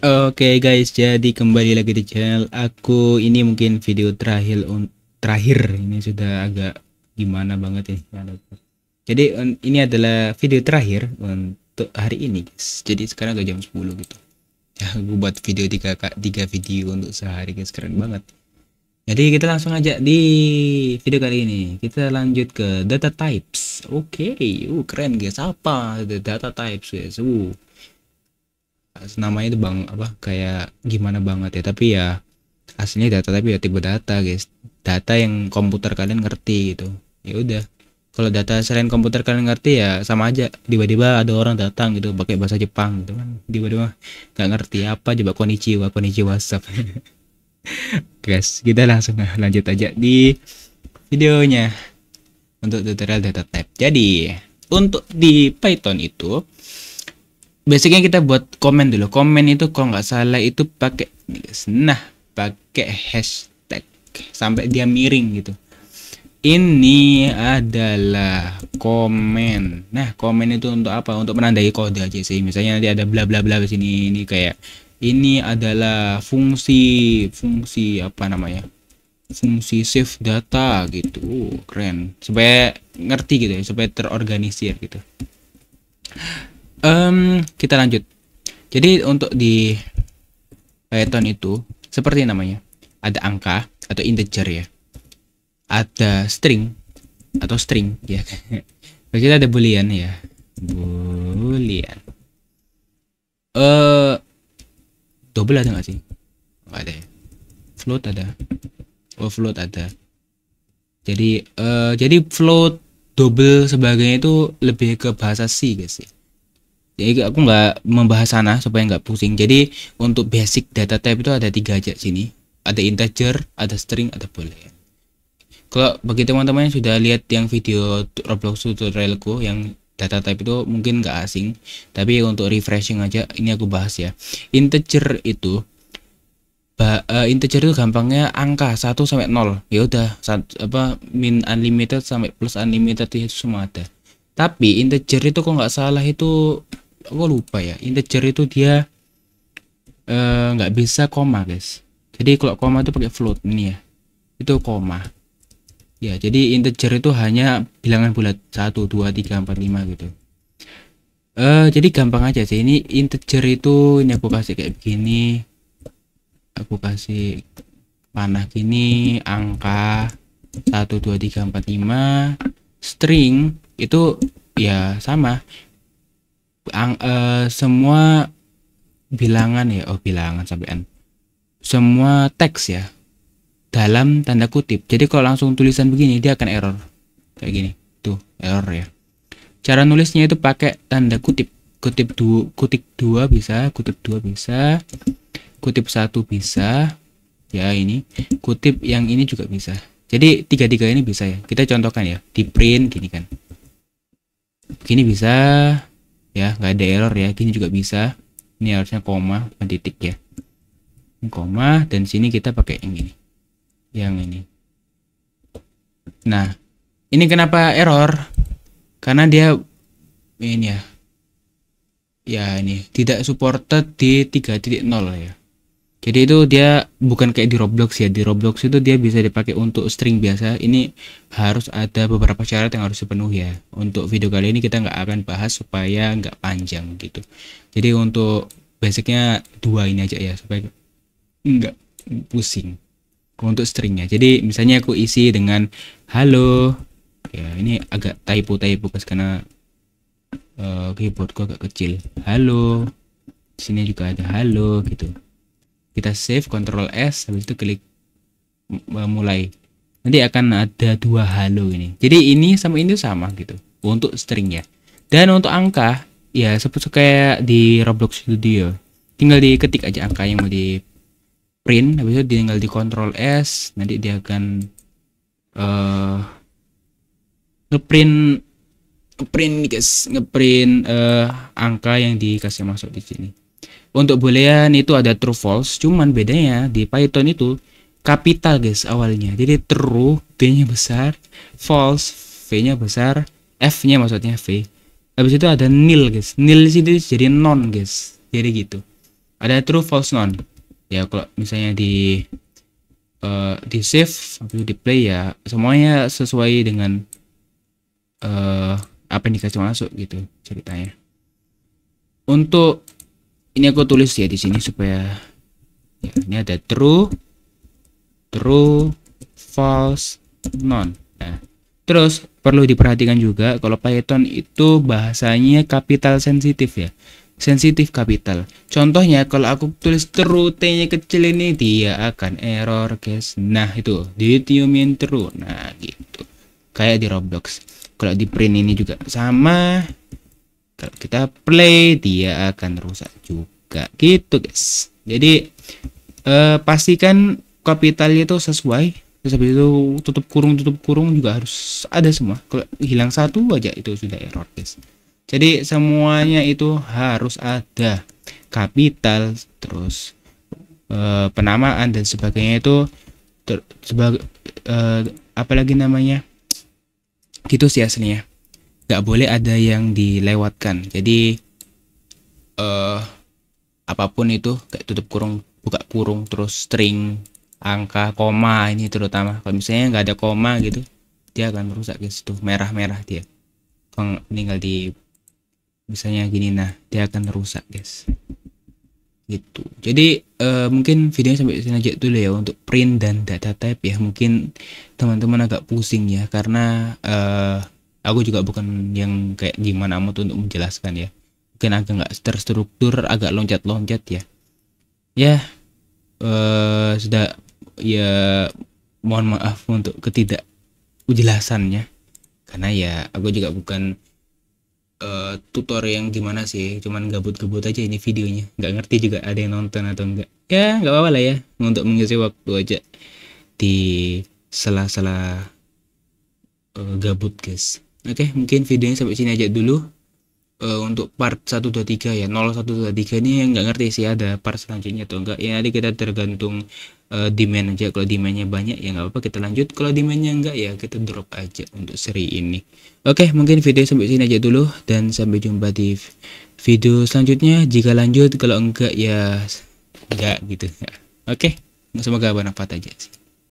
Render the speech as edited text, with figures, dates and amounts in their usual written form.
Oke guys, jadi kembali lagi di channel aku. Ini mungkin video terakhir ini sudah agak gimana banget ya. Jadi ini adalah video terakhir untuk hari ini guys. Jadi sekarang udah jam 10 gitu. Ya, aku buat video tiga video untuk sehari guys, keren banget. Jadi kita langsung aja di video kali ini. Kita lanjut ke data types. Oke, keren guys. Apa data types guys? Namanya itu bang apa kayak gimana banget ya, tapi ya aslinya data, tapi ya tipe data guys, data yang komputer kalian ngerti gitu. Ya udah, kalau data selain komputer kalian ngerti ya sama aja, tiba-tiba ada orang datang gitu pakai bahasa Jepang gitu kan, tiba-tiba nggak ngerti apa, coba konnichiwa WhatsApp. Guys, kita langsung lanjut aja di videonya untuk tutorial data type. Jadi untuk di Python itu basicnya kita buat komen dulu. Komen itu kalau nggak salah itu pakai pakai hashtag sampai dia miring gitu. Ini adalah komen. Nah, komen itu untuk apa? Untuk menandai kode aja sih. Misalnya nanti ada bla bla bla di sini. Ini kayak ini adalah fungsi apa namanya? Fungsi save data gitu. Keren. Supaya ngerti gitu ya, supaya terorganisir gitu. Kita lanjut. Jadi untuk di Python itu seperti namanya, ada angka atau integer ya, ada string atau string ya. Kita ada boolean ya, boolean. Double ada nggak sih? Nggak ada ya. Float ada. Oh, float ada. Jadi float, double sebagainya itu lebih ke bahasa C guys ya. Jadi aku nggak membahas sana supaya nggak pusing. Jadi untuk basic data type itu ada 3 aja sini. Ada integer, ada string, ada boolean. Kalau bagi teman-teman yang sudah lihat yang video Roblox tutorialku yang data type itu mungkin nggak asing. Tapi untuk refreshing aja ini aku bahas ya. Integer itu gampangnya angka 1 sampai 0. Ya udah, min unlimited sampai plus unlimited itu semua ada. Tapi integer itu kok nggak salah itu, aku lupa ya, integer itu dia nggak bisa koma guys. Jadi kalau koma itu pakai float ini ya, itu koma ya. Jadi integer itu hanya bilangan bulat 1 2 3 4 5 gitu. Jadi gampang aja sih. Ini integer itu, ini aku kasih kayak begini, aku kasih panah gini, angka 1 2 3 4 5. String itu ya sama, semua bilangan ya, bilangan sampean, semua teks ya dalam tanda kutip. Jadi kalau langsung tulisan begini dia akan error kayak gini tuh, error ya. Cara nulisnya itu pakai tanda kutip, kutip 2 bisa, kutip 2 bisa, kutip 1 bisa ya, ini kutip yang ini juga bisa. Jadi tiga ini bisa ya. Kita contohkan ya, di print gini kan, gini bisa ya, nggak ada error ya. Gini juga bisa, ini harusnya koma bukan titik ya, ini koma, dan sini kita pakai yang ini, yang ini. Nah, ini kenapa error? Karena dia ini ya ini tidak supported di 3.0 ya. Jadi itu dia bukan kayak di Roblox ya. Di Roblox itu dia bisa dipakai untuk string biasa. Ini harus ada beberapa syarat yang harus dipenuhi ya. Untuk video kali ini kita nggak akan bahas supaya nggak panjang gitu. Jadi untuk basicnya 2 ini aja ya, supaya nggak pusing untuk stringnya. Jadi misalnya aku isi dengan halo ya, ini agak typo guys karena keyboardku agak kecil. Halo, di sini juga ada halo gitu. Kita save, Ctrl S, habis itu klik mulai. Nanti akan ada 2 halo ini. Jadi ini sama ini sama gitu untuk stringnya. Dan untuk angka ya seperti kayak di Roblox Studio, tinggal diketik aja angka yang mau di print, habis itu tinggal di Ctrl S, nanti dia akan ngeprint guys, angka yang dikasih masuk di sini. Untuk boolean itu ada true false, cuman bedanya di Python itu kapital guys awalnya. Jadi true B-nya besar, false V-nya besar, F-nya maksudnya V. Habis itu ada nil guys. Nil di sini jadi non guys. Jadi gitu. ada true false none ya. Kalau misalnya di save atau di play ya semuanya sesuai dengan apa yang dikasih masuk gitu ceritanya. Untuk ini aku tulis ya di sini supaya ya, ini ada true, false, none. Nah, terus perlu diperhatikan juga kalau Python itu bahasanya kapital sensitif ya. Sensitif kapital. Contohnya kalau aku tulis true, T-nya kecil ini dia akan error, guys. Nah, itu ditiumin true. Nah, gitu. Kayak di Roblox. Kalau di print ini juga sama. Kalau kita play dia akan rusak juga gitu, guys. Jadi pastikan kapitalnya itu sesuai. Terus habis itu tutup kurung juga harus ada semua. Kalau hilang satu aja itu sudah error, guys. Jadi semuanya itu harus ada kapital, terus penamaan dan sebagainya itu sebagai apalagi namanya gitu sih aslinya. Nggak boleh ada yang dilewatkan. Jadi apapun itu kayak tutup kurung, buka kurung, terus string, angka, koma ini terutama. Kalau misalnya nggak ada koma gitu, dia akan merusak, guys. Tuh merah-merah dia. Kalau tinggal di misalnya gini, nah dia akan rusak, guys. Gitu. Jadi mungkin videonya sampai sini aja dulu ya untuk print dan data type ya. Mungkin teman-teman agak pusing ya karena aku juga bukan yang kayak gimana amat untuk menjelaskan ya. Mungkin agak nggak terstruktur, agak loncat-loncat ya. Ya sudah ya, mohon maaf untuk ketidakjelasannya karena ya aku juga bukan tutor yang gimana sih, cuman gabut-gabut aja ini videonya, nggak ngerti juga ada yang nonton atau enggak. Ya nggak apa-apa lah ya, untuk mengisi waktu aja di sela-sela gabut, guys. Oke, mungkin videonya sampai sini aja dulu. Untuk part 1, 2, 3 ya, 0, 1, 2, 3 ini yang nggak ngerti sih ada part selanjutnya atau enggak ya, nanti kita tergantung demand aja. Kalau demandnya banyak ya nggak apa-apa kita lanjut, kalau demandnya enggak ya kita drop aja untuk seri ini. Oke, mungkin video sampai sini aja dulu dan sampai jumpa di video selanjutnya. Jika lanjut, kalau enggak ya enggak gitu. Oke, semoga bermanfaat aja sih.